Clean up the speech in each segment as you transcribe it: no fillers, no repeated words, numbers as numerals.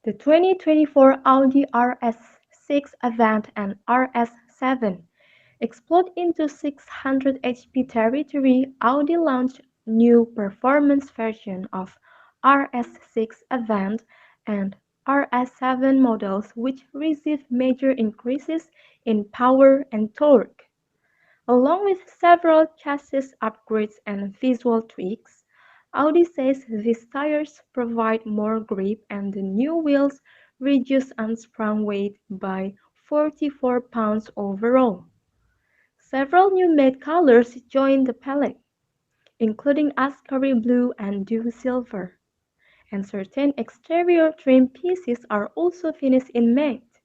The 2024 Audi RS6 Avant and RS7 explode into 600 HP territory. Audi launched new performance version of RS6 Avant and RS7 models which receive major increases in power and torque. Along with several chassis upgrades and visual tweaks, Audi says these tires provide more grip and the new wheels reduce unsprung weight by 44 pounds overall. Several new matte colors join the palette, including Ascari Blue and Dew Silver, and certain exterior trim pieces are also finished in matte.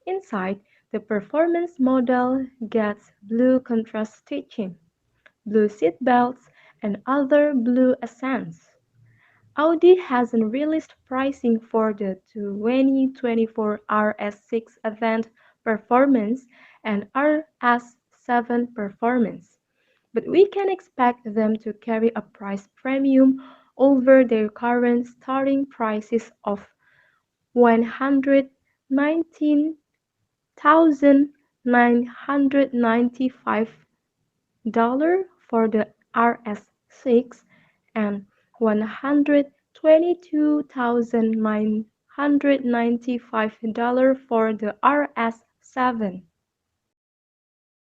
Inside, the performance model gets blue contrast stitching, blue seat belts, and other blue accents. Audi hasn't released pricing for the 2024 RS6 Avant Performance and RS7 Performance, but we can expect them to carry a price premium over their current starting prices of $119,995 for the RS6 and $122,995 for the RS7.